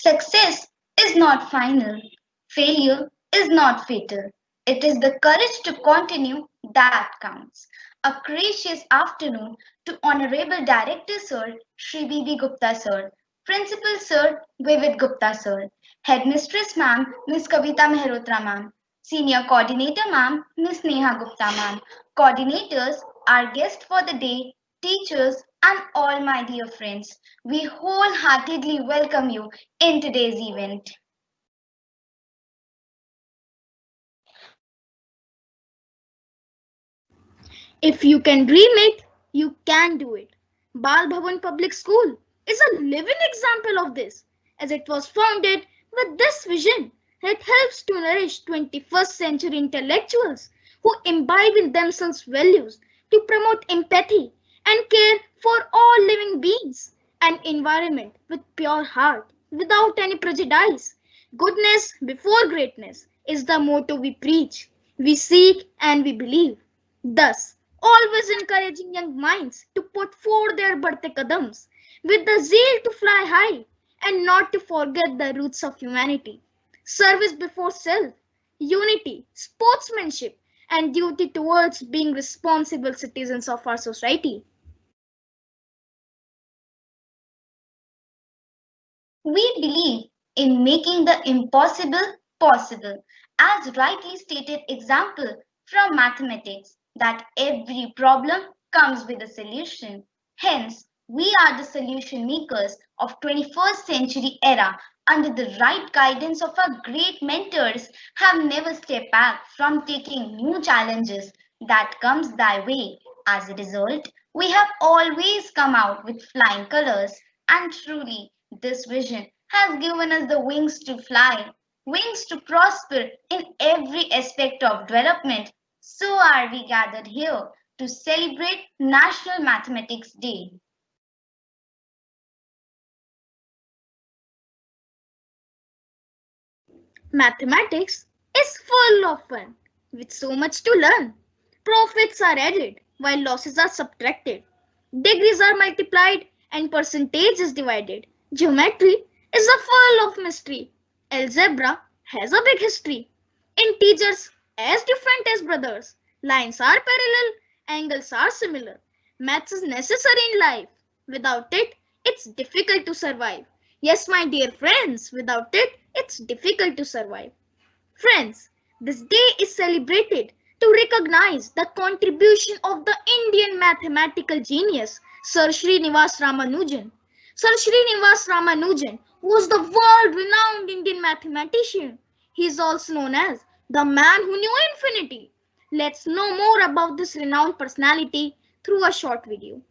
Success is not final. Failure is not fatal. It is the courage to continue that counts. A gracious afternoon to Honorable Director Sir Shri B.B. Gupta Sir, Principal Sir Vivid Gupta Sir, Headmistress Ma'am Miss Kavita Mehrotra Ma'am, Senior Coordinator Ma'am Miss Neha Gupta Ma'am, Coordinators, our guest for the day, teachers, and all my dear friends. We wholeheartedly welcome you in today's event. If you can dream it, you can do it. Bal Bhavan Public School is a living example of this, as it was founded with this vision. It helps to nourish 21st century intellectuals who imbibe in themselves values to promote empathy and care for all living beings, an environment with pure heart, without any prejudice. Goodness before greatness is the motto we preach, we seek, and we believe. Thus, always encouraging young minds to put forward their birthday kadams with the zeal to fly high and not to forget the roots of humanity. Service before self, unity, sportsmanship, and duty towards being responsible citizens of our society. We believe in making the impossible possible, as rightly stated example from mathematics that every problem comes with a solution. Hence, we are the solution makers of 21st century era under the right guidance of our great mentors have never stepped back from taking new challenges that comes thy way. As a result, we have always come out with flying colors and truly this vision has given us the wings to fly, wings to prosper in every aspect of development. So are we gathered here to celebrate National Mathematics Day. Mathematics is full of fun, with so much to learn. Profits are added while losses are subtracted. Degrees are multiplied and percentage is divided. Geometry is a full of mystery. Algebra has a big history. Integers as different as brothers. Lines are parallel, angles are similar. Maths is necessary in life. Without it, it's difficult to survive. Yes, my dear friends, without it, it's difficult to survive. Friends, this day is celebrated to recognize the contribution of the Indian mathematical genius Sir Srinivas Ramanujan. Sir Srinivas Ramanujan was the world-renowned Indian mathematician. He is also known as the man who knew infinity. Let's know more about this renowned personality through a short video.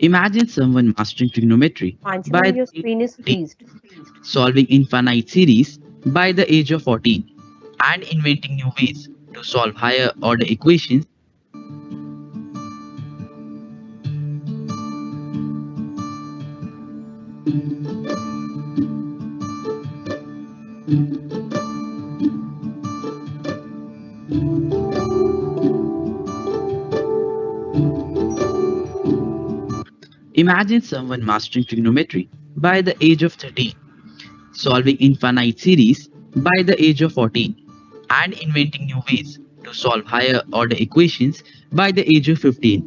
Imagine someone mastering trigonometry by Anjali, the your age screen of is 14, freezed. solving infinite series by the age of 14, and inventing new ways to solve higher order equations. Imagine someone mastering trigonometry by the age of 13, solving infinite series by the age of 14, and inventing new ways to solve higher order equations by the age of 15.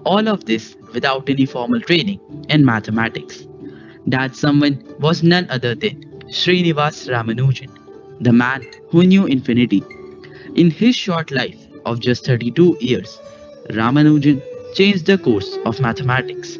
All of this without any formal training in mathematics. That someone was none other than Srinivas Ramanujan, the man who knew infinity. In his short life of just 32 years, Ramanujan changed the course of mathematics.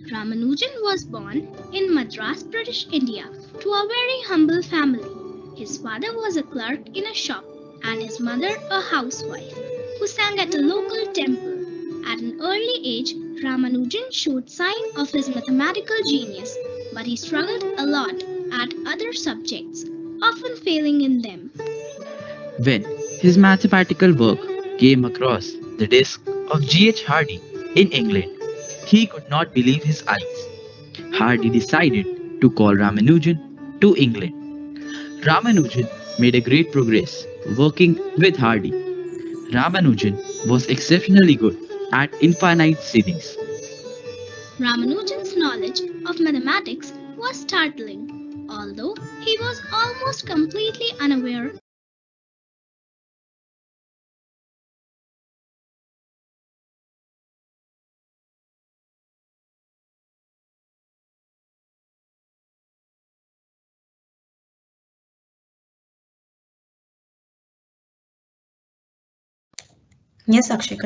Ramanujan was born in Madras, British India, to a very humble family. His father was a clerk in a shop and his mother a housewife who sang at a local temple. At an early age, Ramanujan showed signs of his mathematical genius, but he struggled a lot at other subjects, often failing in them. When his mathematical work came across the desk of G.H. Hardy in England, he could not believe his eyes. Hardy decided to call Ramanujan to England. Ramanujan made a great progress working with Hardy. Ramanujan was exceptionally good at infinite series. Ramanujan's knowledge of mathematics was startling, although he was almost completely unaware. Yes, Akshay.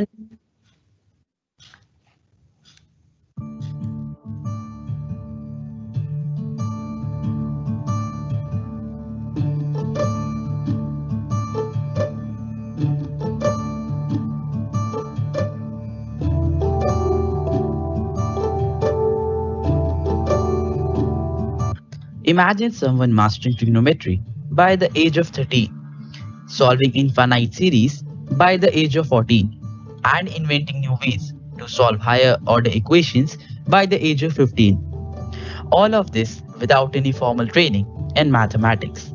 Imagine someone mastering trigonometry by the age of 13, solving infinite series by the age of 14, and inventing new ways to solve higher order equations by the age of 15. All of this without any formal training in mathematics.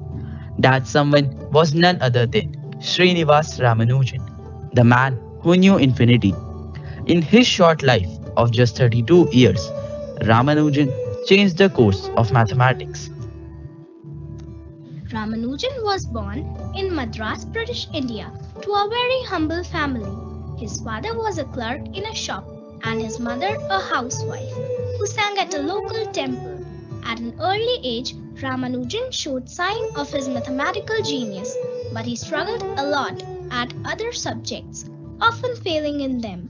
That someone was none other than Srinivas Ramanujan, the man who knew infinity. In his short life of just 32 years, Ramanujan changed the course of mathematics. Ramanujan was born in Madras, British India, to a very humble family. His father was a clerk in a shop and his mother a housewife who sang at a local temple. At an early age, Ramanujan showed signs of his mathematical genius, but he struggled a lot at other subjects, often failing in them.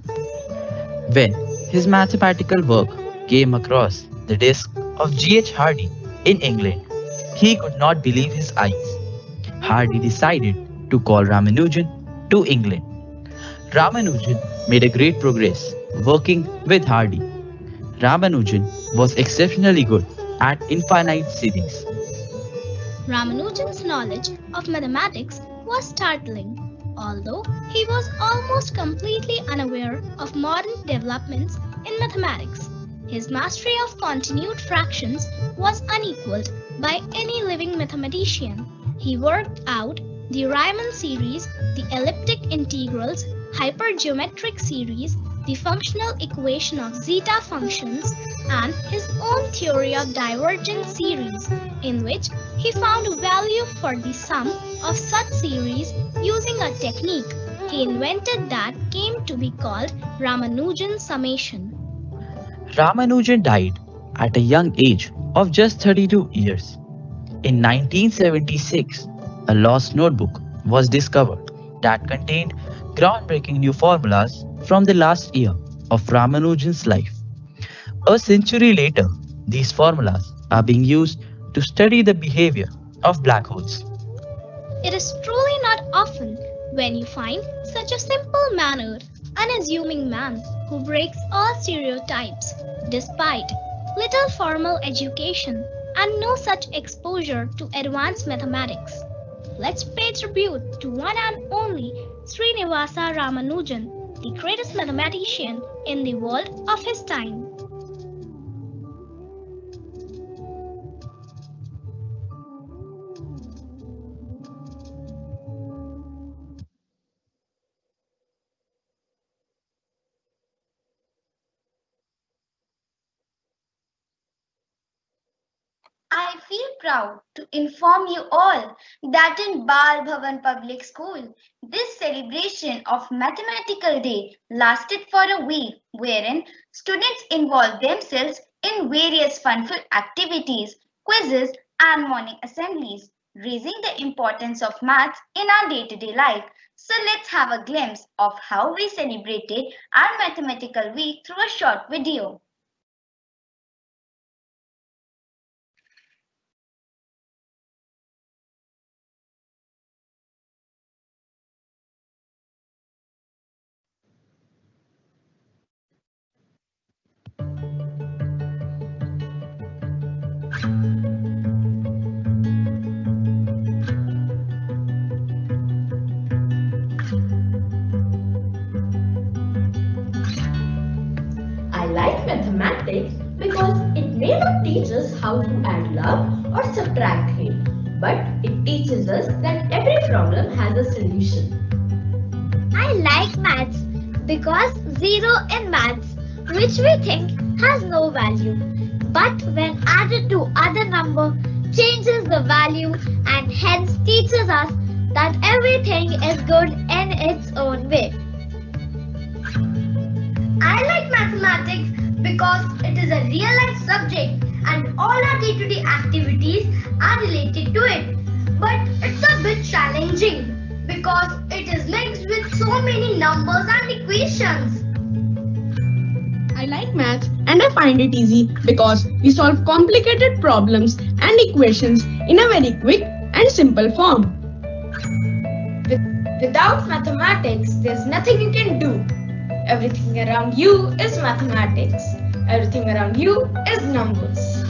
When his mathematical work came across the desk of G.H. Hardy in England, he could not believe his eyes. Hardy decided to call Ramanujan to England. Ramanujan made a great progress working with Hardy. Ramanujan was exceptionally good at infinite series. Ramanujan's knowledge of mathematics was startling, although he was almost completely unaware of modern developments in mathematics. His mastery of continued fractions was unequaled by any living mathematician. He worked out the Riemann series, the elliptic integrals, hypergeometric series, the functional equation of zeta functions, and his own theory of divergent series, in which he found a value for the sum of such series using a technique he invented that came to be called Ramanujan summation. Ramanujan died at a young age of just 32 years. In 1976, a lost notebook was discovered that contained groundbreaking new formulas from the last year of Ramanujan's life. A century later, these formulas are being used to study the behavior of black holes. It is truly not often when you find such a simple mannered, unassuming man who breaks all stereotypes despite little formal education and no such exposure to advanced mathematics. Let's pay tribute to one and only Srinivasa Ramanujan, the greatest mathematician in the world of his time. I feel proud to inform you all that in Bal Bhavan Public School, this celebration of Mathematical Day lasted for a week, wherein students involved themselves in various fun-filled activities, quizzes, and morning assemblies, raising the importance of maths in our day-to-day life. So let's have a glimpse of how we celebrated our Mathematical Week through a short video. mathematics because it may not teach us how to add love or subtract hate, but it teaches us that every problem has a solution. I like maths because zero in maths, which we think has no value, but when added to other number, changes the value and hence teaches us that everything is good in its own way. I like mathematics because it is a real life subject and all our day-to-day activities are related to it. But it's a bit challenging because it is mixed with so many numbers and equations. I like maths and I find it easy because we solve complicated problems and equations in a very quick and simple form. Without mathematics, there's nothing you can do. Everything around you is mathematics. Everything around you is numbers.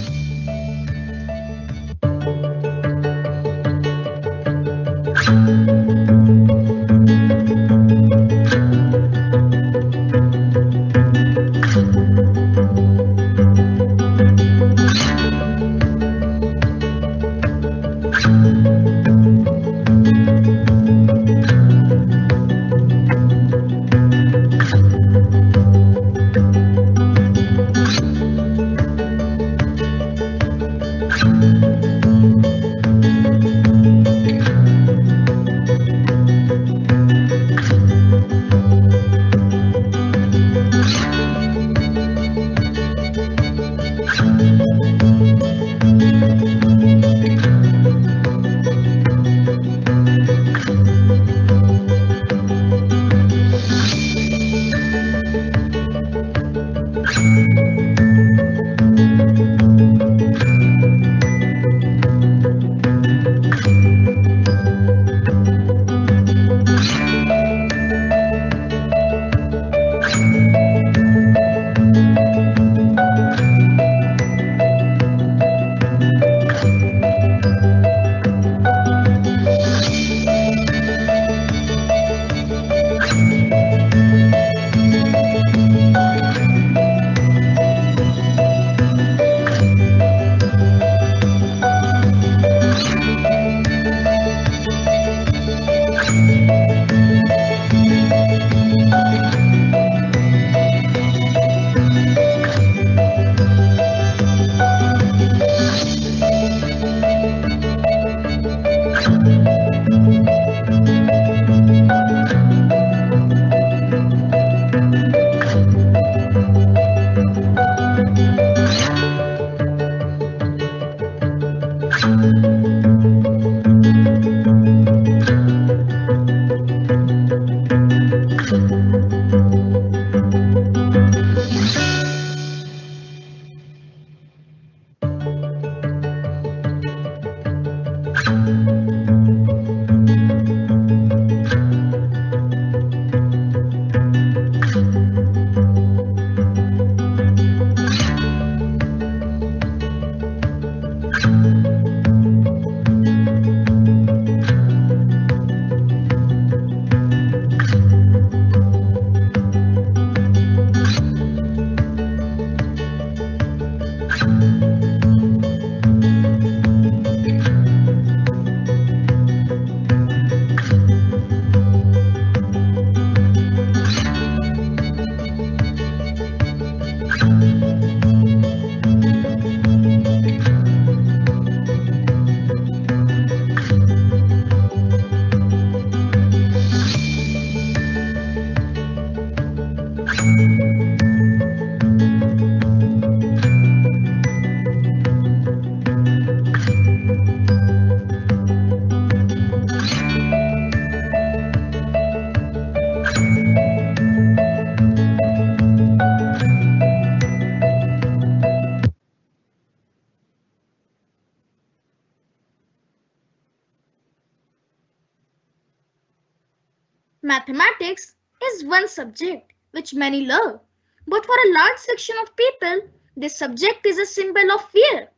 Mathematics is one subject which many love, but for a large section of people, this subject is a symbol of fear.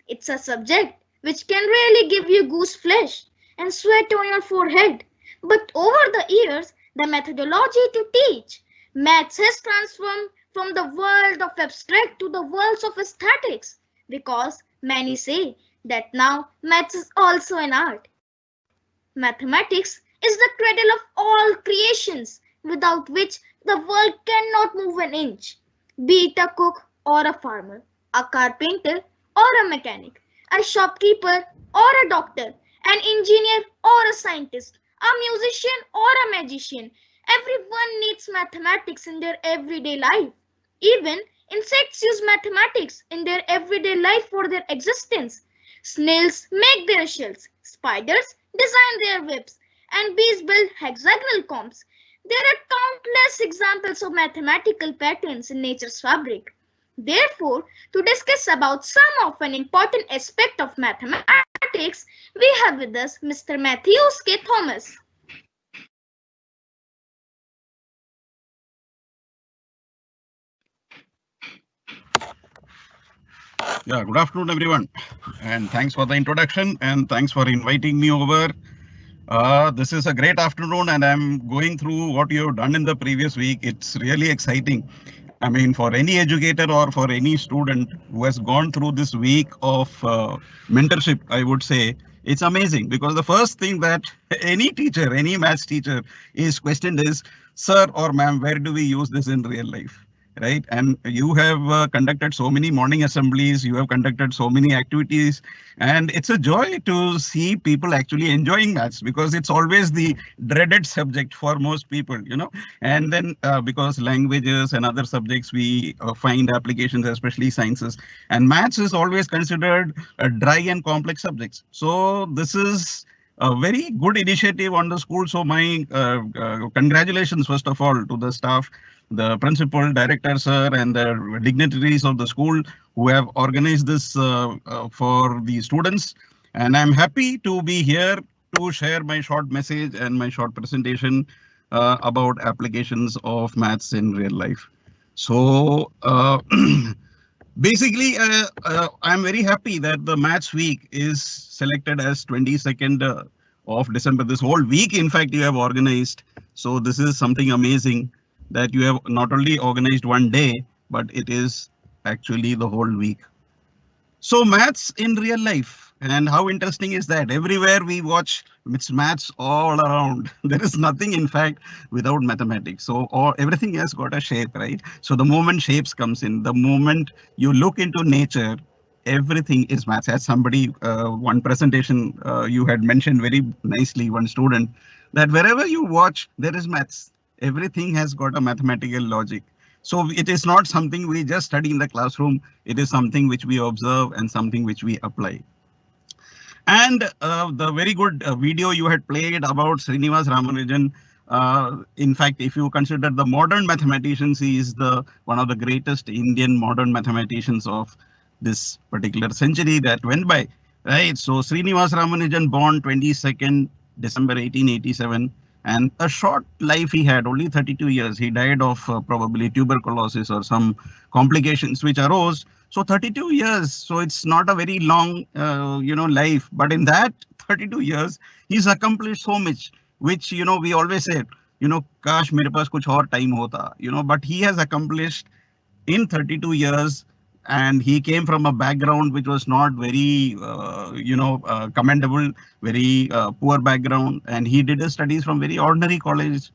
It's a subject which can really give you goose flesh and sweat on your forehead. But over the years, the methodology to teach maths has transformed from the world of abstract to the worlds of aesthetics, because many say that now maths is also an art. Mathematics is the cradle of all creations, without which the world cannot move an inch. Be it a cook or a farmer, a carpenter or a mechanic, a shopkeeper or a doctor, an engineer or a scientist, a musician or a magician, everyone needs mathematics in their everyday life. Even insects use mathematics in their everyday life for their existence. Snails make their shells, spiders design their webs, and bees build hexagonal combs. There are countless examples of mathematical patterns in nature's fabric. Therefore, to discuss about some of an important aspect of mathematics, we have with us Mr. Mathews K. Thomas. Yeah, good afternoon, everyone. And thanks for the introduction and thanks for inviting me over. This is a great afternoon and I'm going through what you've done in the previous week. It's really exciting. I mean, for any educator or for any student who has gone through this week of mentorship, I would say it's amazing, because the first thing that any teacher, any maths teacher is questioned is, sir or ma'am, where do we use this in real life? Right? And you have conducted so many morning assemblies, you have conducted so many activities, and it's a joy to see people actually enjoying maths, because it's always the dreaded subject for most people, you know. And then because languages and other subjects, we find applications, especially sciences, and maths is always considered dry and complex subjects. So this is a very good initiative on the school. So my congratulations, first of all, to the staff, the principal, director, sir, and the dignitaries of the school who have organized this for the students. And I'm happy to be here to share my short message and my short presentation about applications of maths in real life. So basically, I'm very happy that the Maths Week is selected as 22nd of December. This whole week, in fact, you have organized. So this is something amazing, that you have not only organized one day, but it is actually the whole week. So maths in real life, and how interesting is that? Everywhere we watch, it's maths all around. There is nothing, in fact, without mathematics. So everything has got a shape, right? So the moment shapes comes in, the moment you look into nature, everything is maths. As somebody, one presentation you had mentioned very nicely, one student, that wherever you watch, there is maths. Everything has got a mathematical logic. So it is not something we just study in the classroom. It is something which we observe and something which we apply. And the very good video you had played about Srinivas Ramanujan. In fact, if you consider the modern mathematicians, he is one of the greatest Indian modern mathematicians of this particular century that went by. Right. So Srinivas Ramanujan, born 22nd December 1887. And a short life he had, only 32 years. He died of probably tuberculosis or some complications which arose. So 32 years. So it's not a very long, life. But in that 32 years, he's accomplished so much, which, we always say, kash mere paas kuch aur time hota, but he has accomplished in 32 years. And he came from a background which was not very, commendable, very poor background. And he did his studies from very ordinary colleges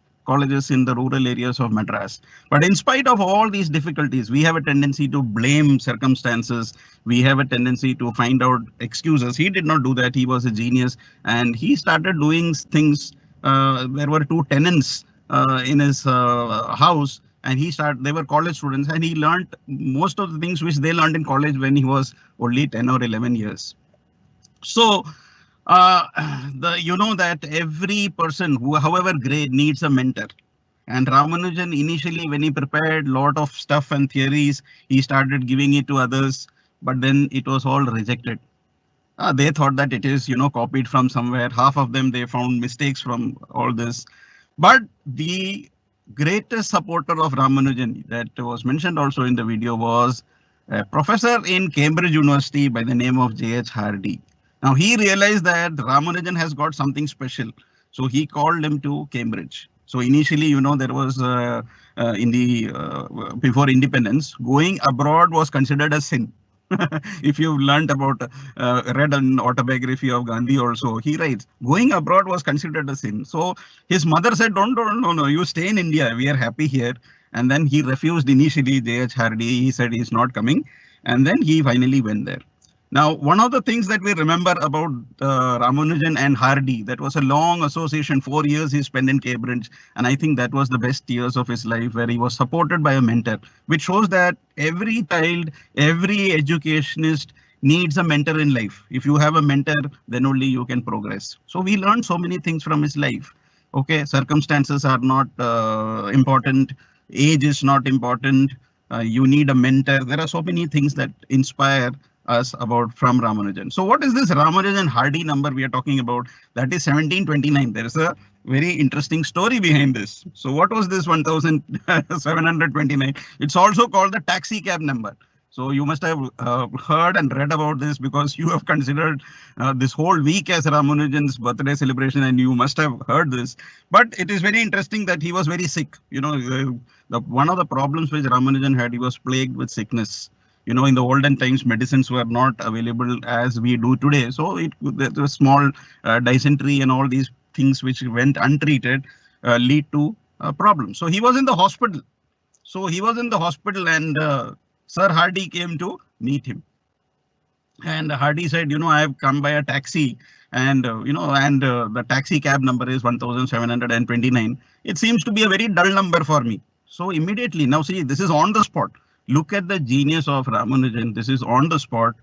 in the rural areas of Madras. But in spite of all these difficulties, we have a tendency to blame circumstances. We have a tendency to find out excuses. He did not do that. He was a genius. And he started doing things. There were two tenants in his house. And they were college students, and he learned most of the things which they learned in college when he was only 10 or 11 years. So, that every person who, however great, needs a mentor. And Ramanujan, initially, when he prepared a lot of stuff and theories, he started giving it to others, but then it was all rejected. They thought that it is, copied from somewhere. Half of them, they found mistakes from all this. But the greatest supporter of Ramanujan that was mentioned also in the video was a professor in Cambridge University by the name of J.H. Hardy. Now he realized that Ramanujan has got something special. So he called him to Cambridge So initially, there was in the before independence, going abroad was considered a sin. If you've learned about read an autobiography of Gandhi also, he writes going abroad was considered a sin. So his mother said, don't, no, you stay in India. We are happy here. And then he refused initially. J.H. Hardy, he said he's not coming. And then he finally went there. Now, one of the things that we remember about Ramanujan and Hardy, that was a long association, 4 years he spent in Cambridge. And I think that was the best years of his life, where he was supported by a mentor, which shows that every child, every educationist needs a mentor in life. If you have a mentor, then only you can progress. So we learned so many things from his life. Okay, circumstances are not important. Age is not important. You need a mentor. There are so many things that inspire us about from Ramanujan. So what is this Ramanujan Hardy number we are talking about? That is 1729. There is a very interesting story behind this. So what was this 1729? It's also called the taxi cab number. So you must have heard and read about this, because you have considered this whole week as Ramanujan's birthday celebration, and you must have heard this. But it is very interesting that he was very sick. One of the problems which Ramanujan had, he was plagued with sickness. In the olden times, medicines were not available as we do today. So there was small dysentery and all these things which went untreated lead to problems. So he was in the hospital. And Sir Hardy came to meet him. And Hardy said, I have come by a taxi, and the taxi cab number is 1729. It seems to be a very dull number for me. So immediately, now see, this is on the spot. Look at the genius of Ramanujan. This is on the spot.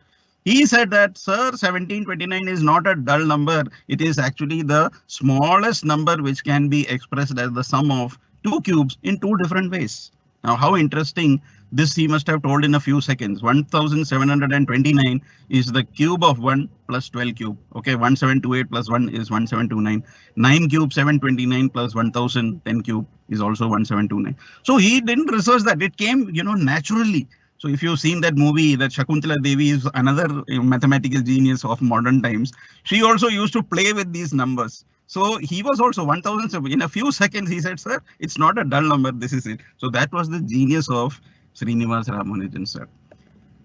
He said that, sir, 1729 is not a dull number. It is actually the smallest number which can be expressed as the sum of two cubes in two different ways. Now, how interesting. This he must have told in a few seconds. 1729 is the cube of 1 plus 12 cube. Okay, 1728 plus 1 is 1729. 9 cube 729 plus 1000 10 cube is also 1729. So he didn't research that. It came, naturally. So if you've seen that movie, that Shakuntala Devi is another mathematical genius of modern times. She also used to play with these numbers. So he was also 1000. In a few seconds, he said, sir, it's not a dull number. This is it. So that was the genius of Srinivas Ramanujan, sir.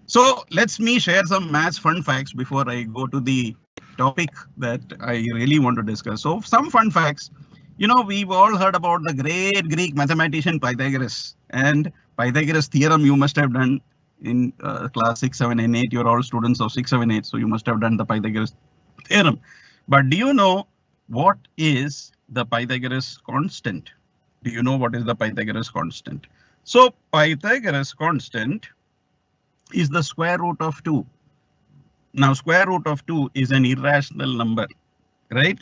So let me share some maths fun facts before I go to the topic that I really want to discuss. So some fun facts. We've all heard about the great Greek mathematician Pythagoras, and Pythagoras theorem you must have done in class 6, 7 and 8. You're all students of 6, 7, 8. So you must have done the Pythagoras theorem. But do you know what is the Pythagoras constant? Do you know what is the Pythagoras constant? So Pythagoras constant is the square root of 2. Now square root of 2 is an irrational number, right?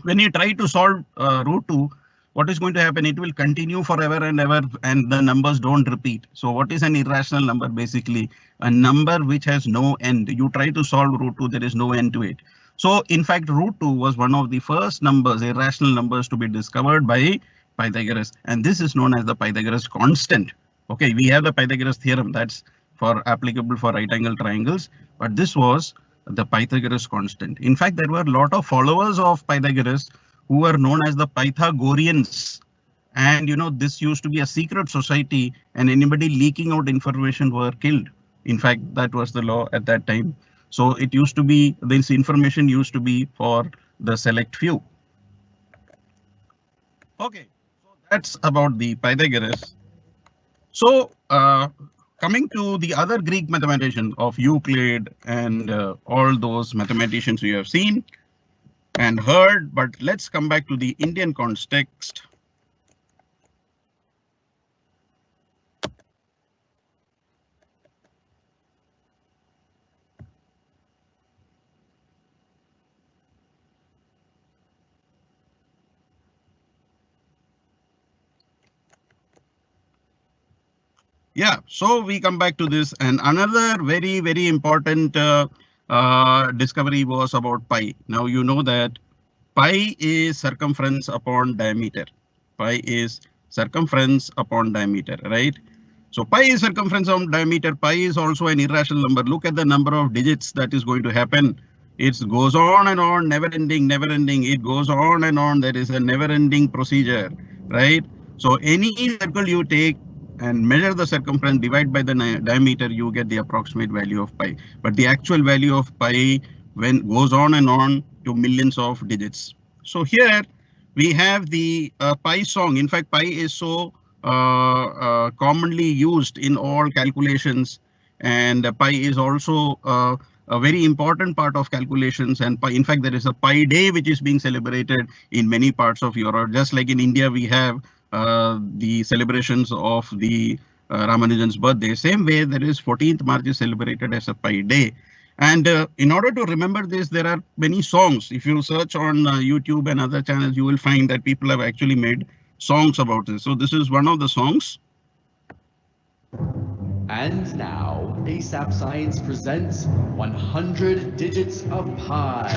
When you try to solve root 2, what is going to happen? It will continue forever and ever, and the numbers don't repeat. So what is an irrational number? Basically a number which has no end. You try to solve root 2, there is no end to it. So in fact, root 2 was one of the first numbers, irrational numbers, to be discovered by Pythagoras, and this is known as the Pythagoras constant. Okay, we have the Pythagoras theorem that's applicable for right angle triangles, but this was the Pythagoras constant. In fact, there were a lot of followers of Pythagoras who were known as the Pythagoreans, and this used to be a secret society, and anybody leaking out information were killed. In fact, that was the law at that time. So it used to be, this information used to be for the select few. Okay. That's about the Pythagoras. So coming to the other Greek mathematician of Euclid and all those mathematicians we have seen and heard, but let's come back to the Indian context. Yeah, so we come back to this, and another very, very important discovery was about pi. Now you know that pi is circumference upon diameter. Pi is circumference upon diameter, right? So pi is circumference upon diameter. Pi is also an irrational number. Look at the number of digits that is going to happen. It goes on and on, never ending, never ending. It goes on and on. There is a never ending procedure. right? So any circle you take and measure the circumference, divide by the diameter, you get the approximate value of pi. But the actual value of pi when goes on and on to millions of digits. So here we have the pi song. In fact, pi is so commonly used in all calculations, and pi is also a very important part of calculations. And pi, in fact, there is a pi day which is being celebrated in many parts of Europe. Just like in India, we have the celebrations of the Ramanujan's birthday. Same way, there is 14th March is celebrated as a pi day. And in order to remember this, there are many songs. If you search on YouTube and other channels, you will find that people have actually made songs about this. So this is one of the songs. And now, ASAP Science presents 100 digits of pi.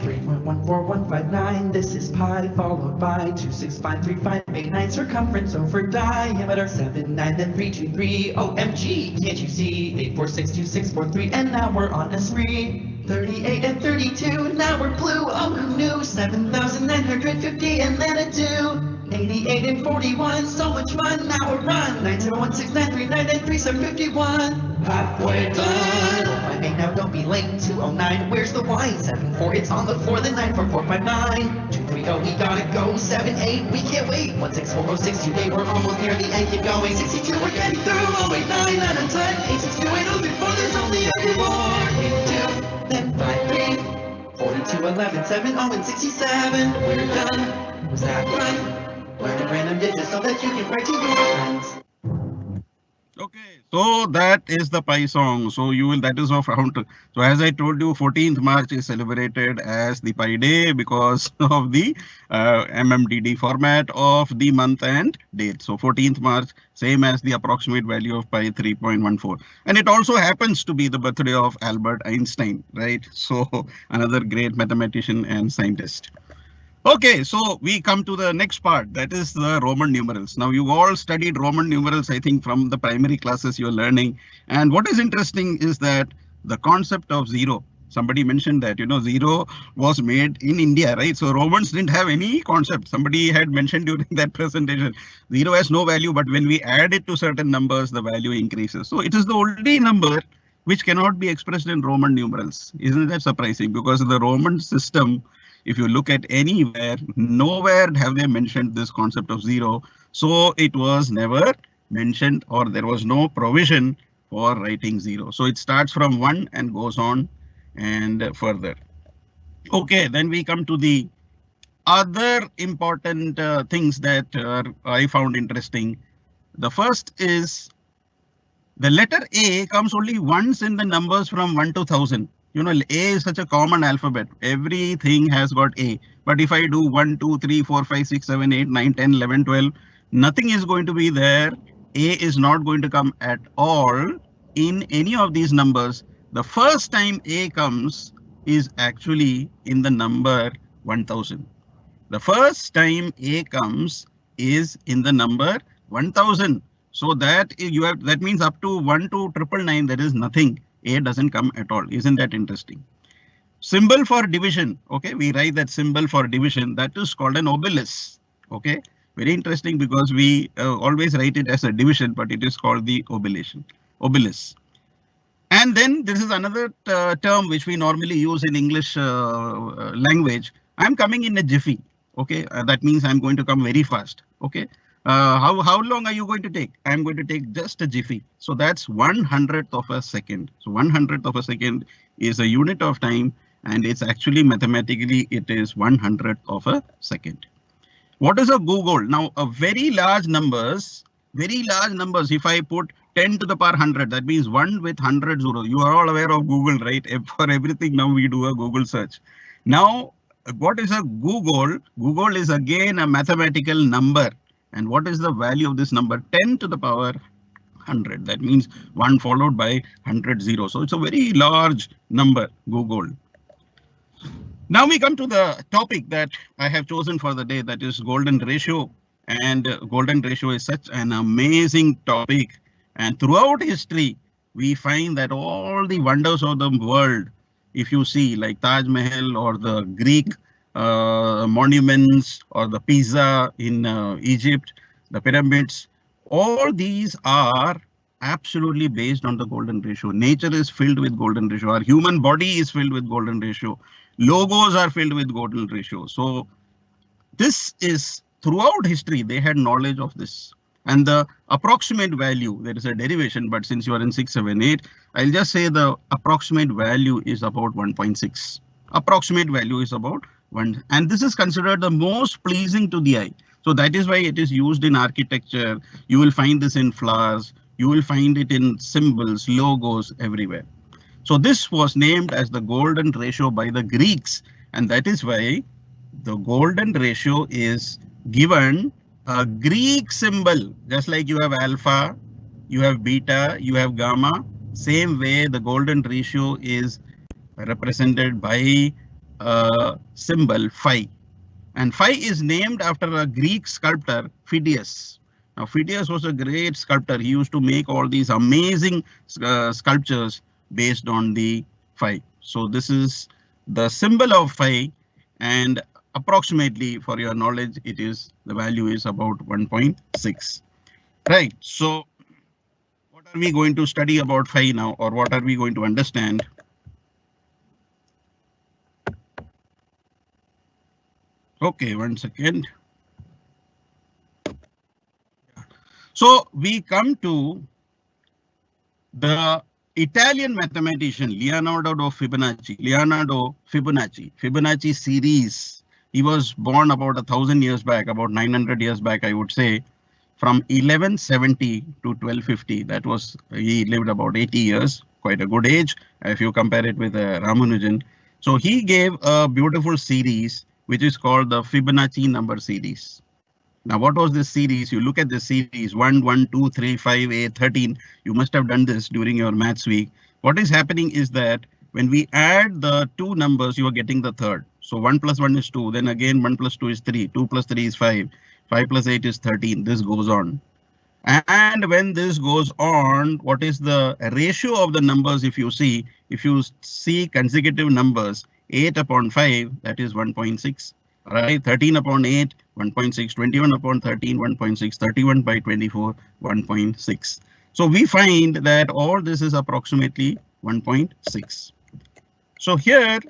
3.14159, this is pi, followed by 2653589, circumference over diameter 79, then 323, OMG, can't you see? 8462643, and now we're on a spree. 38 and 32, now we're blue, oh who knew? 7,950 and then a 2. 88 and 41, so much fun, now we're run. 9016939 and 3751. Halfway done. Oh my man, now don't be late. 209, where's the wine? 74, it's on the 4, then 94459. 230, we gotta go. 78, we can't wait. 16406, today we're almost near the end, keep going. 62, we're getting through. Oh wait, 9 out of 10. 862, 8034, there's only a few more. 82, then 53. 42, 11, 7, oh and 67. We're done. Was that fun? Learn the random digits so that you can write to your friends. Okay, so that is the pi song. So you will, that is of round. So as I told you, 14th March is celebrated as the pi day because of the MMDD format of the month and date. So 14th March, same as the approximate value of pi 3.14. And it also happens to be the birthday of Albert Einstein, right? So another great mathematician and scientist. Okay, so we come to the next part, that is the Roman numerals. Now you all studied Roman numerals, I think from the primary classes you're learning. And what is interesting is that the concept of zero, somebody mentioned that, you know, zero was made in India, right? So Romans didn't have any concept. Somebody had mentioned during that presentation, zero has no value, but when we add it to certain numbers, the value increases. So it is the only number which cannot be expressed in Roman numerals. Isn't that surprising? Because the Roman system, if you look at anywhere, nowhere have they mentioned this concept of zero. So it was never mentioned, or there was no provision for writing zero. So it starts from 1 and goes on and further. Okay, then we come to the other important things that I found interesting. The first is the letter A comes only once in the numbers from 1 to 1000. You know, A is such a common alphabet. Everything has got A. But if I do 1, 2, 3, 4, 5, 6, 7, 8, 9, 10, 11, 12, nothing is going to be there. A is not going to come at all in any of these numbers. The first time A comes is actually in the number 1000. The first time A comes is in the number 1000. So that you have, that means up to 1 to 999, there is nothing. A doesn't come at all. Isn't that interesting? Symbol for division. Okay, we write that symbol for division. That is called an obelisk. Okay, very interesting because we always write it as a division, but it is called the obelisk. And then this is another term which we normally use in English language. I'm coming in a jiffy. Okay, that means I'm going to come very fast. Okay. How long are you going to take? I'm going to take just a jiffy. So that's 1/100th of a second. So 1/100th of a second is a unit of time, and it's actually mathematically it is 1/100th of a second. What is a googol? Now a very large numbers. If I put 10 to the power 100, that means 1 with 100 zeros. You are all aware of Google, right? For everything now we do a Google search. Now what is a googol? Googol is again a mathematical number. And what is the value of this number? 10 to the power 100. That means 1 followed by 100 zeros. So it's a very large number, googol. Now we come to the topic that I have chosen for the day, that is golden ratio. And golden ratio is such an amazing topic. And throughout history, we find that all the wonders of the world, if you see like Taj Mahal or the Greek monuments or the Pisa in Egypt, the pyramids, all these are absolutely based on the golden ratio. Nature is filled with golden ratio. Our human body is filled with golden ratio. Logos are filled with golden ratio. So this is throughout history, they had knowledge of this. And the approximate value, there is a derivation, but since you are in 6, 7, 8, I'll just say the approximate value is about 1.6. Approximate value is about 1. And this is considered the most pleasing to the eye. So that is why it is used in architecture. You will find this in flowers. You will find it in symbols, logos, everywhere. So this was named as the golden ratio by the Greeks. And that is why the golden ratio is given a Greek symbol, just like you have alpha, you have beta, you have gamma. Same way the golden ratio is represented by a symbol phi. And phi is named after a Greek sculptor, Phidias. Now Phidias was a great sculptor. He used to make all these amazing sculptures based on the phi. So this is the symbol of phi, and approximately, for your knowledge, it is the value is about 1.6. Right. So what are we going to study about phi now, or what are we going to understand? Okay, 1 second. So we come to the Italian mathematician Leonardo Fibonacci. Fibonacci series. He was born about 1,000 years back, about 900 years back, I would say, from 1170 to 1250. That was, he lived about 80 years, quite a good age if you compare it with Ramanujan. So he gave a beautiful series which is called the Fibonacci number series. Now, what was this series? You look at this series 1, 1, 2, 3, 5, 8, 13. You must have done this during your maths week. What is happening is that when we add the two numbers, you are getting the third. So 1 plus 1 is 2. Then again 1 plus 2 is 3. 2 plus 3 is 5. 5 plus 8 is 13. This goes on. And when this goes on, what is the ratio of the numbers? If you see consecutive numbers, 8 upon 5, that is 1.6. Right, 13 upon 8, 1.6, 21 upon 13, 1.6, 31 by 24, 1.6. So we find that all this is approximately 1.6. So here,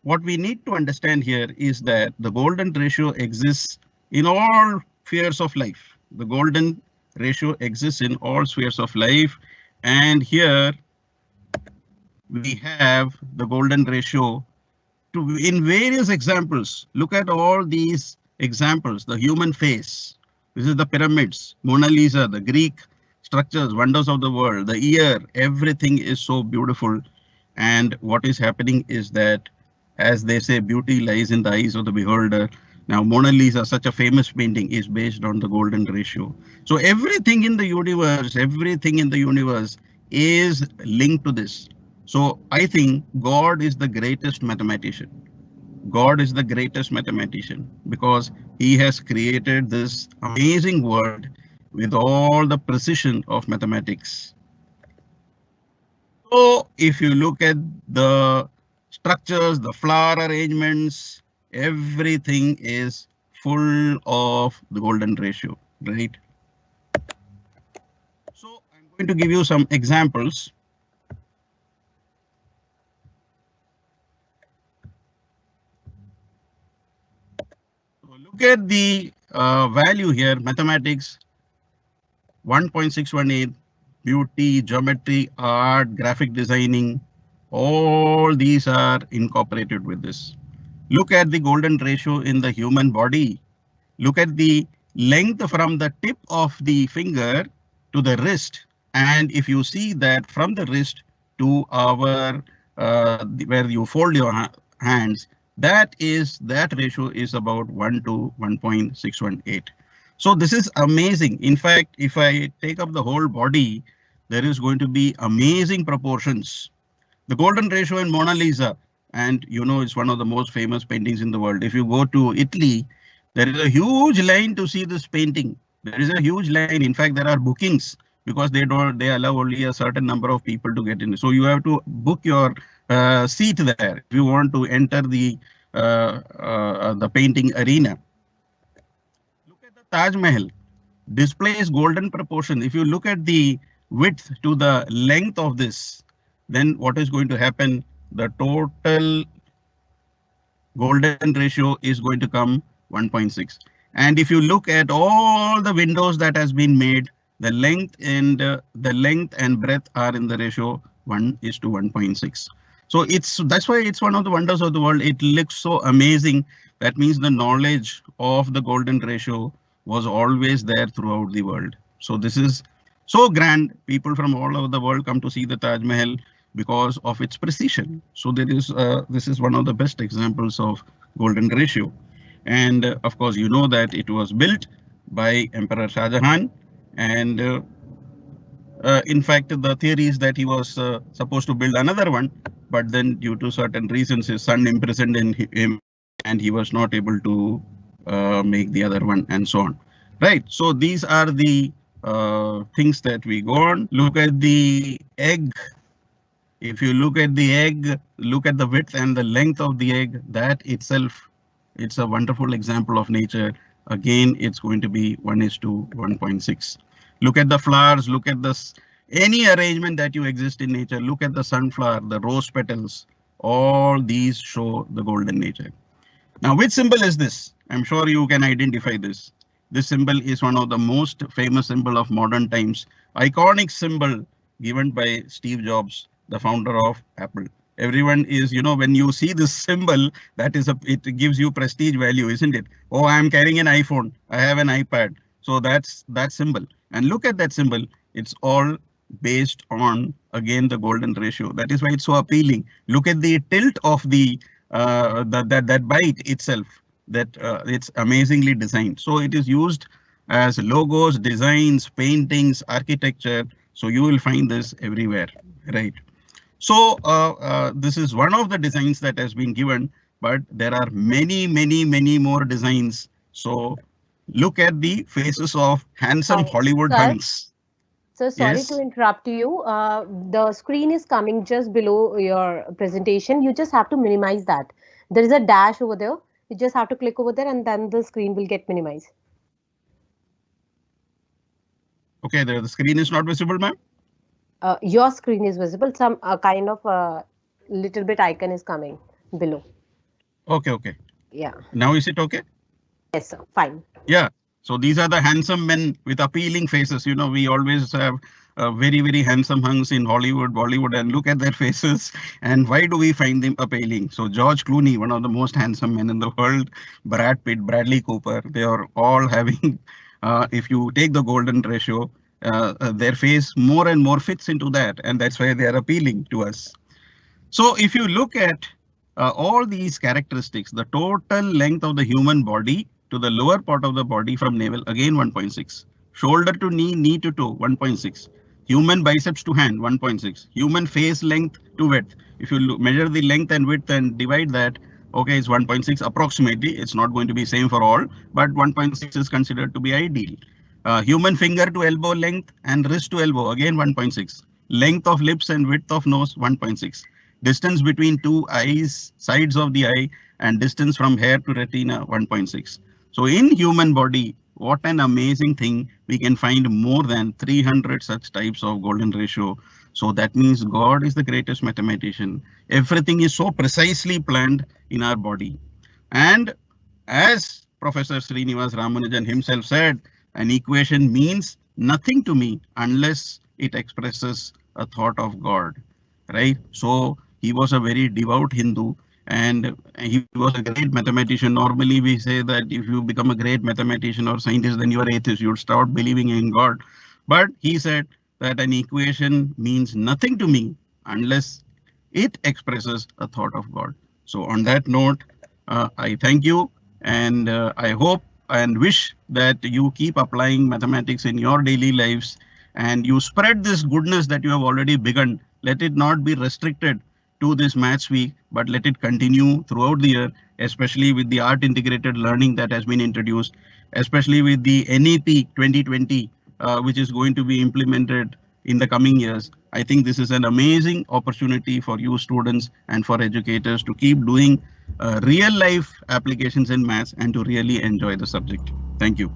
what we need to understand here is that the golden ratio exists in all spheres of life. The golden ratio exists in all spheres of life. And here we have the golden ratio in various examples. Look at all these examples. The human face. This is the pyramids, Mona Lisa, the Greek structures, wonders of the world, the ear, everything is so beautiful. And what is happening is that, as they say, beauty lies in the eyes of the beholder. Now, Mona Lisa, such a famous painting, is based on the golden ratio. So everything in the universe, is linked to this. So I think God is the greatest mathematician. God is the greatest mathematician because he has created this amazing world with all the precision of mathematics. So if you look at the structures, the flower arrangements, everything is full of the golden ratio, right? So I'm going to give you some examples. Look at the value here, mathematics 1.618, beauty, geometry, art, graphic designing, all these are incorporated with this. Look at the golden ratio in the human body. Look at the length from the tip of the finger to the wrist. And if you see that from the wrist to our where you fold your hands, that ratio is about 1 to 1.618. So this is amazing. In fact, if I take up the whole body, there is going to be amazing proportions. The golden ratio in Mona Lisa, and you know, it's one of the most famous paintings in the world. If you go to Italy, there is a huge line to see this painting. There is a huge line. In fact, there are bookings because they allow only a certain number of people to get in. So you have to book your seat there if you want to enter the the painting arena. Look at the Taj Mahal. Displays golden proportion. If you look at the width to the length of this, then what is going to happen? The total golden ratio is going to come 1.6. And if you look at all the windows that has been made, the length and breadth are in the ratio 1:1.6. So that's why it's one of the wonders of the world. It looks so amazing. That means the knowledge of the golden ratio was always there throughout the world. So this is so grand. People from all over the world come to see the Taj Mahal because of its precision. So this is one of the best examples of golden ratio. And of course, you know that it was built by Emperor Shah Jahan. And in fact, the theory is that he was supposed to build another one, but then due to certain reasons, his son imprisoned in him and he was not able to make the other one and so on. Right. So these are the things that we go on. Look at the egg. If you look at the egg, look at the width and the length of the egg, that itself, it's a wonderful example of nature. Again, it's going to be 1:1.6. Look at the flowers, look at this, any arrangement that you exist in nature. Look at the sunflower, the rose petals, all these show the golden nature. Now, which symbol is this? I'm sure you can identify this. This symbol is one of the most famous symbol of modern times, iconic symbol given by Steve Jobs, the founder of Apple. Everyone is, when you see this symbol, it gives you prestige value, isn't it? Oh, I'm carrying an iPhone, I have an iPad. So that's that symbol. And look at that symbol. It's all based on, again, the golden ratio. That is why it's so appealing. Look at the tilt of that bite itself, that it's amazingly designed. So it is used as logos, designs, paintings, architecture. So you will find this everywhere, right? So this is one of the designs that has been given, but there are many more designs. So look at the faces of handsome Hollywood hunks. So sorry Yes. to interrupt you. The screen is coming just below your presentation. You just have to minimize that. There is a dash over there. You just have to click over there and then the screen will get minimized. Okay, the screen is not visible, ma'am. Your screen is visible. Some kind of little bit icon is coming below. Okay. Yeah. Now is it okay? Yes, sir. Fine. Yeah. So these are the handsome men with appealing faces. We always have very handsome hunks in Hollywood, Bollywood, and look at their faces. And why do we find them appealing? So George Clooney, one of the most handsome men in the world, Brad Pitt, Bradley Cooper, they are all having, if you take the golden ratio, their face more and more fits into that. And that's why they are appealing to us. So if you look at all these characteristics, the total length of the human body to the lower part of the body from navel, again 1.6. Shoulder to knee, knee to toe, 1.6. Human biceps to hand, 1.6. Human face length to width. If you measure the length and width and divide that, okay, it's 1.6 approximately. It's not going to be same for all, but 1.6 is considered to be ideal. Human finger to elbow length and wrist to elbow, again 1.6. Length of lips and width of nose, 1.6. Distance between two eyes, sides of the eye, and distance from hair to retina, 1.6. So in human body, what an amazing thing. We can find more than 300 such types of golden ratio. So that means God is the greatest mathematician. Everything is so precisely planned in our body. And as Professor Srinivas Ramanujan himself said, an equation means nothing to me unless it expresses a thought of God, right? So he was a very devout Hindu and he was a great mathematician. Normally we say that if you become a great mathematician or scientist, then you are atheist, you'll start believing in God. But he said that an equation means nothing to me unless it expresses a thought of God. So on that note, I thank you and I hope and wish that you keep applying mathematics in your daily lives and you spread this goodness that you have already begun. Let it not be restricted to this Maths Week, but let it continue throughout the year, especially with the art integrated learning that has been introduced, especially with the NEP 2020, which is going to be implemented in the coming years. I think this is an amazing opportunity for you students and for educators to keep doing real life applications in maths and to really enjoy the subject. Thank you.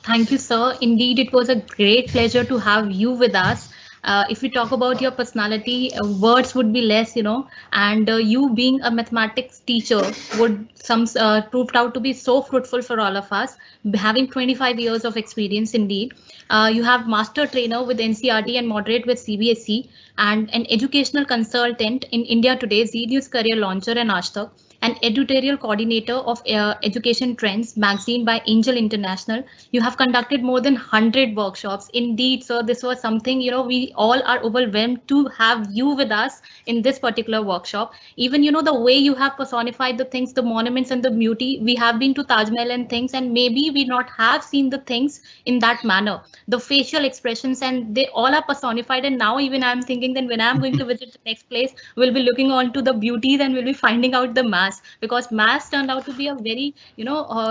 Thank you, sir. Indeed, it was a great pleasure to have you with us. If we talk about your personality, words would be less, and you being a mathematics teacher would some proved out to be so fruitful for all of us. Having 25 years of experience, indeed, you have master trainer with NCRT and moderate with CBSE, and an educational consultant in India Today, Z News Career Launcher, and Ashtak, an editorial coordinator of Education Trends magazine by Angel International. You have conducted more than 100 workshops. Indeed, sir, this was something, we all are overwhelmed to have you with us in this particular workshop. Even, the way you have personified the things, the monuments and the beauty. We have been to Taj Mahal and things, and maybe we not have seen the things in that manner. The facial expressions, and they all are personified. And now even I'm thinking that when I'm going to visit the next place, we'll be looking on to the beauties and we'll be finding out the mass, because mass turned out to be a very,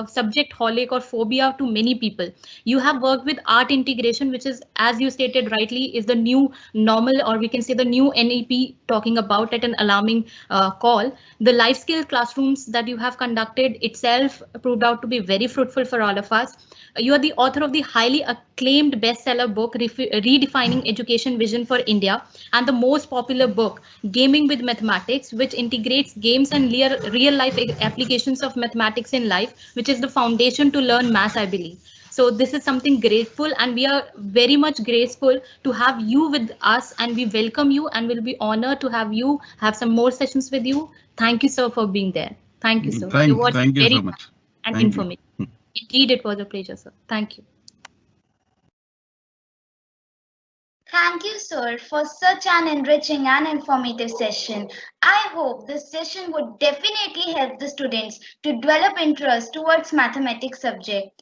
subject holic or phobia to many people. You have worked with art integration, which is, as you stated rightly, is the new normal, or we can say the new NEP, talking about at an alarming call. The life skill classrooms that you have conducted itself proved out to be very fruitful for all of us. You are the author of the highly acclaimed bestseller book, Redefining Education Vision for India, and the most popular book, Gaming with Mathematics, which integrates games and real life applications of mathematics in life, which is the foundation to learn math, I believe. So this is something grateful, and we are very much grateful to have you with us, and we welcome you and will be honored to have you have some more sessions with you. Thank you, sir, for being there. Thank you, sir. It was Thank you so very much. and Thank you. informative. Indeed, it was a pleasure, sir. Thank you. Thank you, sir, for such an enriching and informative session. I hope this session would definitely help the students to develop interest towards mathematics subject.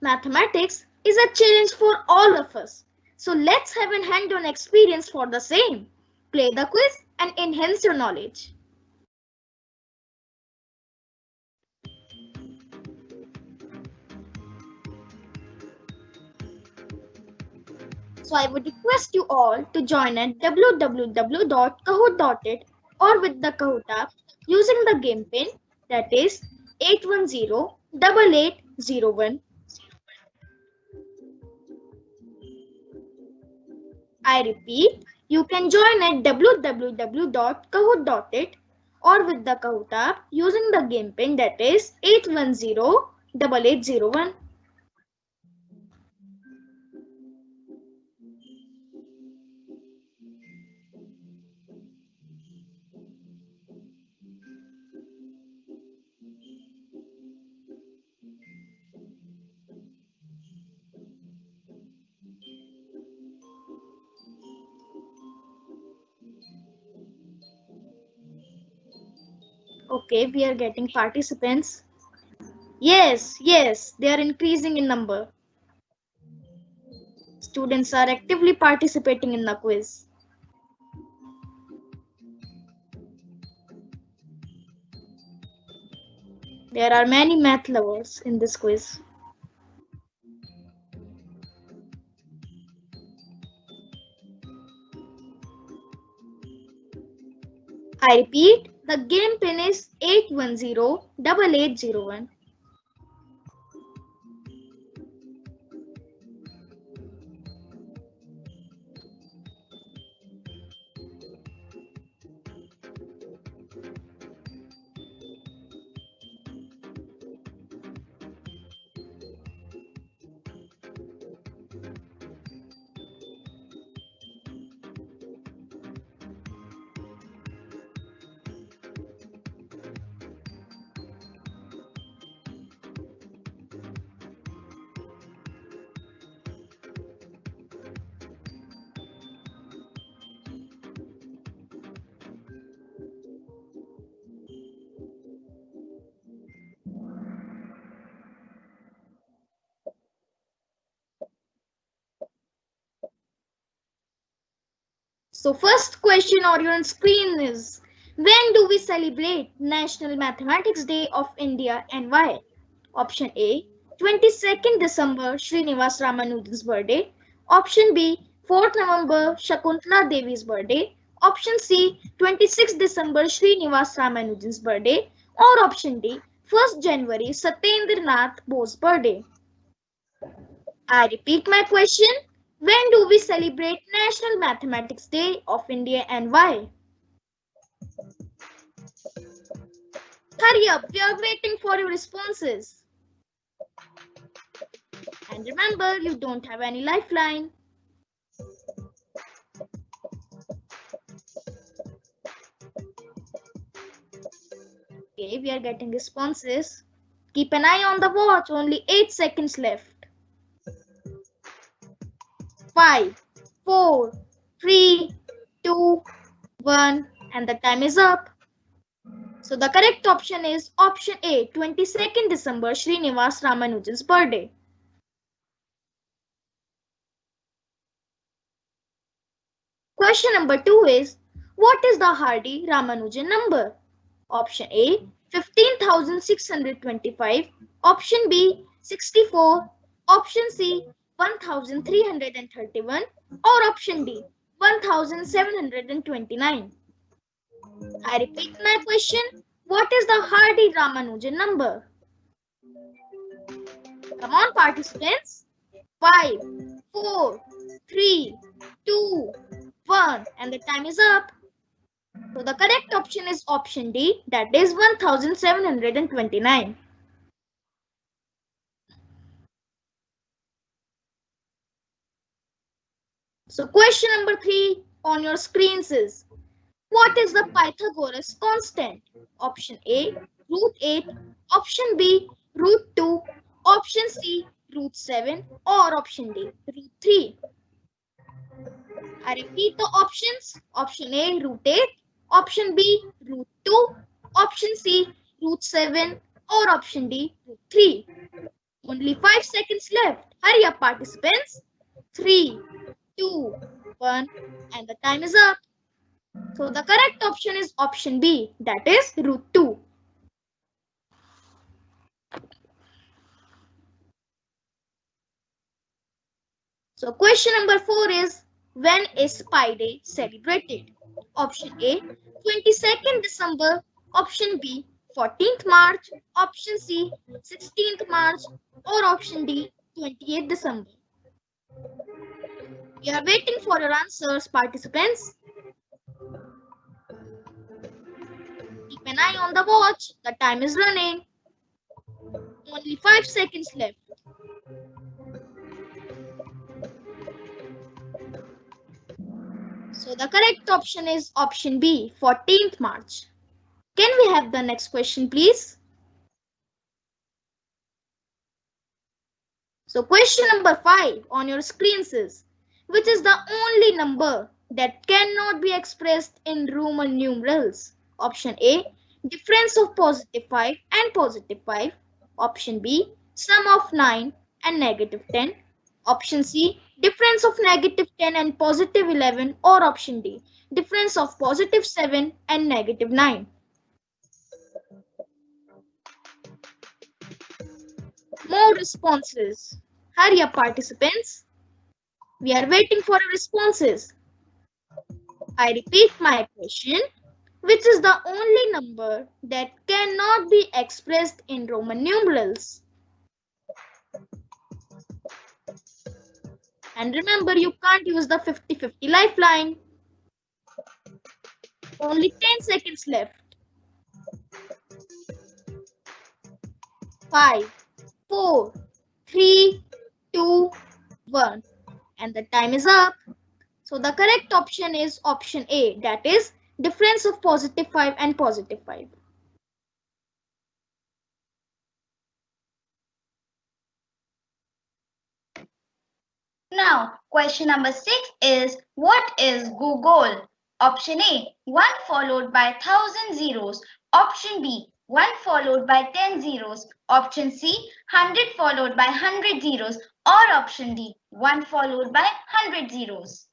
Mathematics is a challenge for all of us. So let's have a hand-on experience for the same. Play the quiz and enhance your knowledge. So I would request you all to join at www.kahoot.it or with the Kahoot app using the game pin, that is 810-8801. I repeat, you can join at www.kahoot.it or with the Kahoot app using the game pin, that is 810-8801. Okay, we are getting participants. Yes, they are increasing in number. Students are actively participating in the quiz. There are many math lovers in this quiz. I repeat, the game pin is 810-8801. So first question on your screen is, when do we celebrate National Mathematics Day of India and why? Option A, 22nd December, Srinivas Ramanujan's birthday. Option B, 4th November, Shakuntala Devi's birthday. Option C, 26th December, Srinivas Ramanujan's birthday. Or option D, 1st January, Satyendra Nath Bose's birthday. I repeat my question. When do we celebrate National Mathematics Day of India and why? Hurry up, we are waiting for your responses. And remember, you don't have any lifeline. Okay, we are getting responses. Keep an eye on the watch, only 8 seconds left. 5, 4, 3, 2, 1, and the time is up. So the correct option is option A, 22nd December, Srinivas Ramanujan's birthday. Question number 2 is, what is the Hardy Ramanujan number? Option A, 15,625. Option B, 64. Option C, 1,331. Or option D, 1,729. I repeat my question. What is the Hardy Ramanujan number? Come on, participants. 5, 4, 3, 2, 1, and the time is up. So the correct option is option D, that is 1,729. So question number 3 on your screens is, what is the Pythagoras constant? Option A, root 8. Option B, root 2. Option C, root 7. Or option D, root 3. I repeat the options. Option A, root 8. Option B, root 2. Option C, root 7. Or option D, root 3. Only 5 seconds left. Hurry up, participants. 3, 2, 1, and the time is up. So the correct option is option B, that is root 2. So question number 4 is, when is Pi Day celebrated? Option A, 22nd December. Option B, 14th March. Option C, 16th March. Or option D, 28th December. We are waiting for your answers, participants. Keep an eye on the watch. The time is running. Only 5 seconds left. So the correct option is option B, 14th March. Can we have the next question, please? So question number 5 on your screens is, which is the only number that cannot be expressed in Roman numerals? Option A, difference of positive 5 and positive 5. Option B, sum of 9 and negative 10. Option C, difference of negative 10 and positive 11. Or option D, difference of positive 7 and negative 9. More responses. Hurry up, participants. We are waiting for your responses. I repeat my question. Which is the only number that cannot be expressed in Roman numerals? And remember, you can't use the 50-50 lifeline. Only 10 seconds left. 5, 4, 3, 2, 1. And the time is up. So the correct option is option A, that is difference of positive 5 and positive 5. Now, question number 6 is, what is googol? Option A, 1 followed by 1,000 zeros. Option B, 1 followed by 10 zeros. Option C, 100 followed by 100 zeros. Or option D, 1 followed by 100 zeros.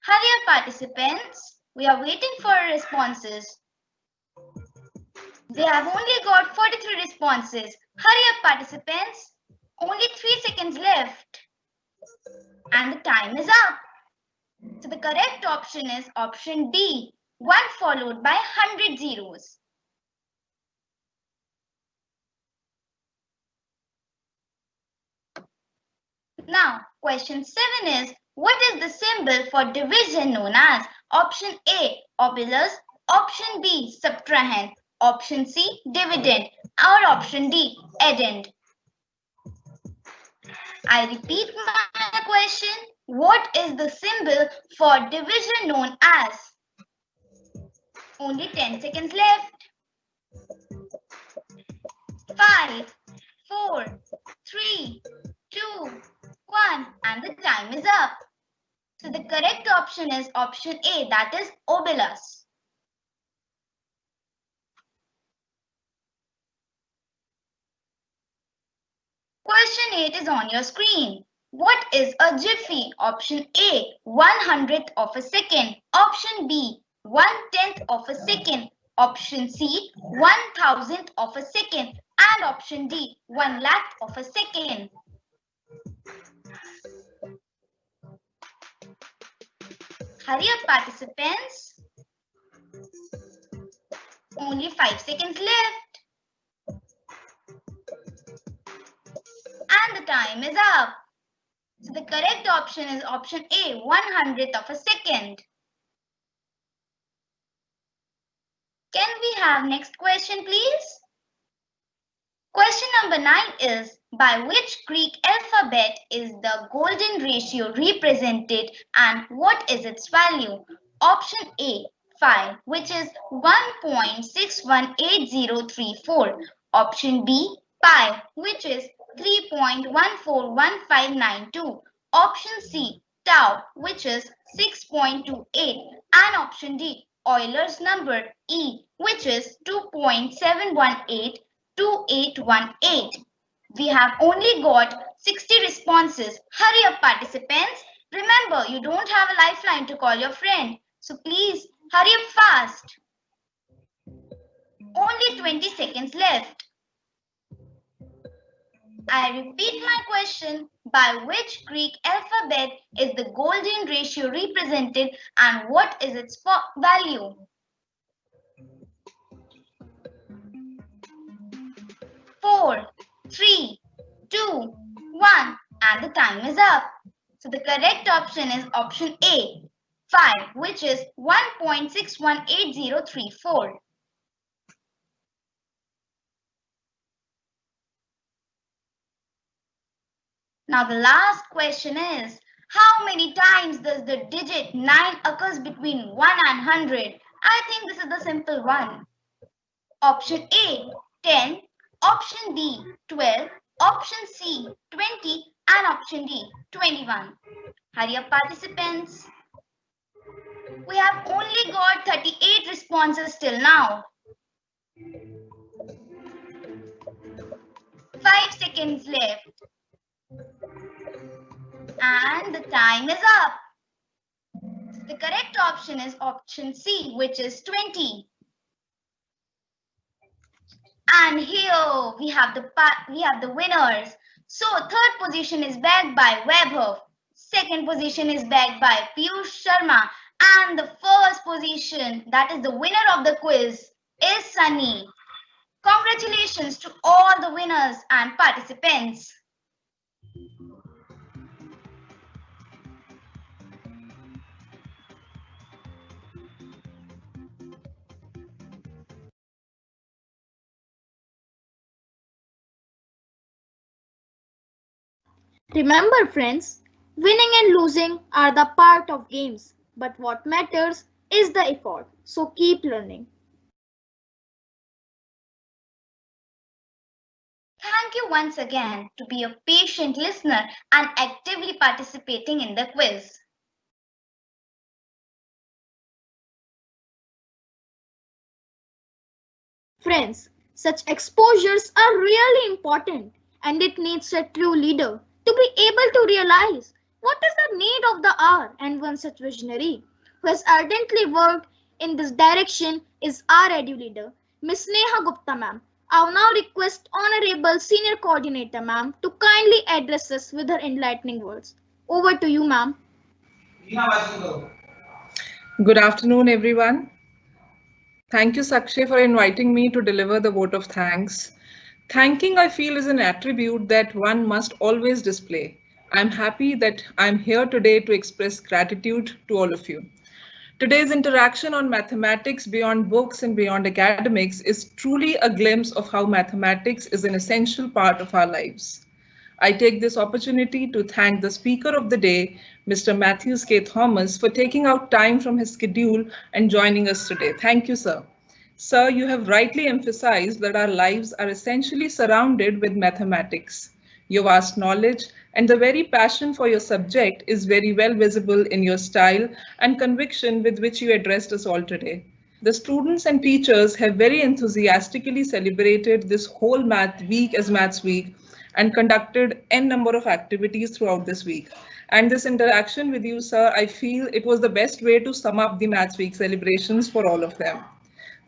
Hurry up, participants. We are waiting for responses. They have only got 43 responses. Hurry up, participants. Only 3 seconds left. And the time is up. So the correct option is option D, 1 followed by 100 zeros. Now, question 7 is, what is the symbol for division known as? Option A, obolus, option B, subtrahend, option C, dividend, or option D, addend. I repeat my question. What is the symbol for division known as? Only 10 seconds left. 5, 4, 3, 2, 1, and the time is up. So the correct option is option A, that is obolus. Question 8 is on your screen. What is a jiffy? Option A, 1/100th of a second. Option B, 1/10th of a second. Option C, 1,000th of a second. And option D, 1,00,000th of a second. Hurry up, participants. Only 5 seconds left. And the time is up. So the correct option is option A, 1/100th of a second. Can we have next question, please? Question number 9 is, by which Greek alphabet is the golden ratio represented and what is its value? Option A, 5, which is 1.618034. Option B, pi, which is 3.141592. Option C, tau, which is 6.28. And option D, Euler's number E, which is 2.7182818. We have only got 60 responses. Hurry up, participants. Remember, you don't have a lifeline to call your friend. So please hurry up fast. Only 20 seconds left. I repeat my question. By which Greek alphabet is the golden ratio represented and what is its value? Four, 3, 2, 1, and the time is up. So the correct option is option A, 5, which is 1.618034. Now the last question is, how many times does the digit 9 occurs between 1 and 100? I think this is the simple one. Option A, 10. Option B, 12. Option C, 20. And option D, 21. Hurry up, participants. We have only got 38 responses till now. 5 seconds left. And the time is up. The correct option is option C, which is 20. And here we have the winners. So third position is bagged by Webber. Second position is bagged by Piyush Sharma. And the first position, that is the winner of the quiz, is Sunny. Congratulations to all the winners and participants. Remember, friends, winning and losing are the part of games, but what matters is the effort. So keep learning. Thank you once again to be a patient listener and actively participating in the quiz. Friends, such exposures are really important and it needs a true leader to be able to realize What is the need of the hour? And one such visionary who has ardently worked in this direction is our edu leader, Miss Neha Gupta ma'am. I will now request Honorable Senior Coordinator ma'am to kindly address us with her enlightening words. Over to you ma'am. Good afternoon, everyone. Thank you, Sakshay, for inviting me to deliver the vote of thanks. Thanking, I feel, is an attribute that one must always display. I'm happy that I'm here today to express gratitude to all of you. Today's interaction on mathematics beyond books and beyond academics is truly a glimpse of how mathematics is an essential part of our lives. I take this opportunity to thank the speaker of the day, Mr. Mathews K. Thomas, for taking out time from his schedule and joining us today. Thank you, sir. Sir, you have rightly emphasized that our lives are essentially surrounded with mathematics. Your vast knowledge and the very passion for your subject is very well visible in your style and conviction with which you addressed us all today. The students and teachers have very enthusiastically celebrated this whole math week as Maths Week and conducted n number of activities throughout this week. And this interaction with you, sir, I feel it was the best way to sum up the Maths Week celebrations for all of them.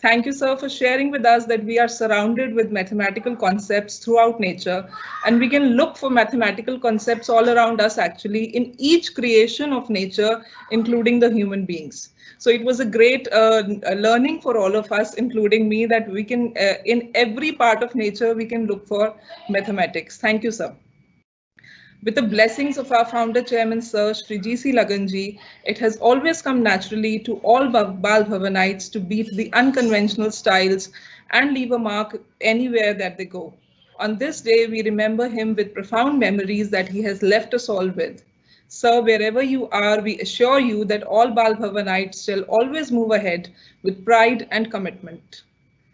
Thank you, sir, for sharing with us that we are surrounded with mathematical concepts throughout nature, and we can look for mathematical concepts all around us actually in each creation of nature, including the human beings. So it was a great learning for all of us, including me, that we can, in every part of nature, we can look for mathematics. Thank you, sir. With the blessings of our founder chairman, Sir Shri G.C. Laganji, it has always come naturally to all Bal Bhavanites to beat the unconventional styles and leave a mark anywhere that they go. On this day, we remember him with profound memories that he has left us all with. Sir, wherever you are, we assure you that all Bal Bhavanites shall always move ahead with pride and commitment.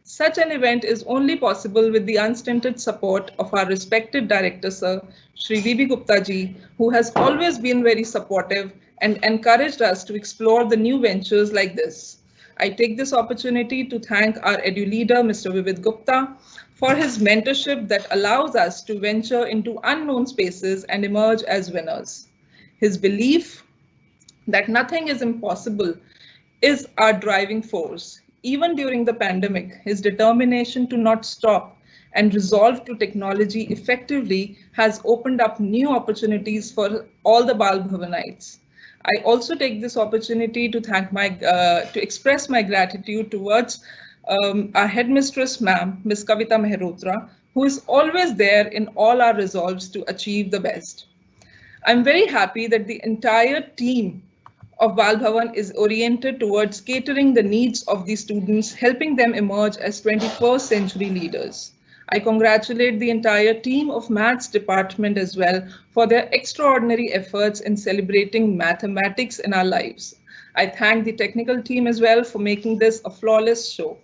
Such an event is only possible with the unstinted support of our respected director, Sir Shri V.B. Gupta ji, who has always been very supportive and encouraged us to explore the new ventures like this. I take this opportunity to thank our edu leader, Mr. Vivid Gupta, for his mentorship that allows us to venture into unknown spaces and emerge as winners. His belief that nothing is impossible is our driving force. Even during the pandemic, his determination to not stop and resolve to technology effectively has opened up new opportunities for all the Bal Bhavanites. I also take this opportunity to thank to express my gratitude towards our headmistress, ma'am, Ms. Kavita Mehrotra, who is always there in all our resolves to achieve the best. I'm very happy that the entire team of Bal Bhavan is oriented towards catering the needs of the students, helping them emerge as 21st century leaders. I congratulate the entire team of Maths department as well for their extraordinary efforts in celebrating mathematics in our lives. I thank the technical team as well for making this a flawless show.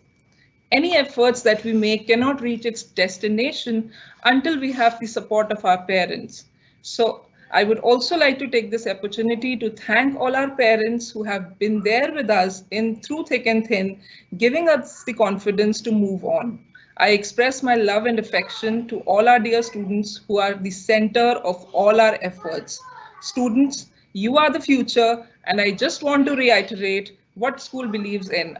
Any efforts that we make cannot reach its destination until we have the support of our parents. So I would also like to take this opportunity to thank all our parents who have been there with us in through thick and thin, giving us the confidence to move on. I express my love and affection to all our dear students who are the center of all our efforts. Students, you are the future, and I just want to reiterate what school believes in.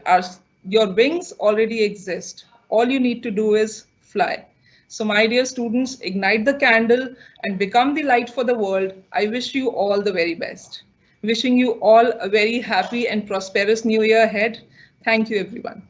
Your wings already exist. All you need to do is fly. So my dear students, ignite the candle and become the light for the world. I wish you all the very best. Wishing you all a very happy and prosperous new year ahead. Thank you, everyone.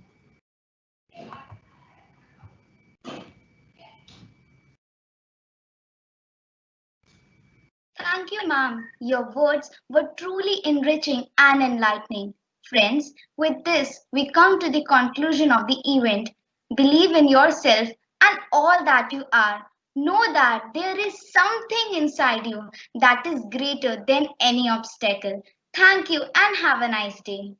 Thank you, ma'am. Your words were truly enriching and enlightening. Friends, with this, we come to the conclusion of the event. Believe in yourself and all that you are. Know that there is something inside you that is greater than any obstacle. Thank you and have a nice day.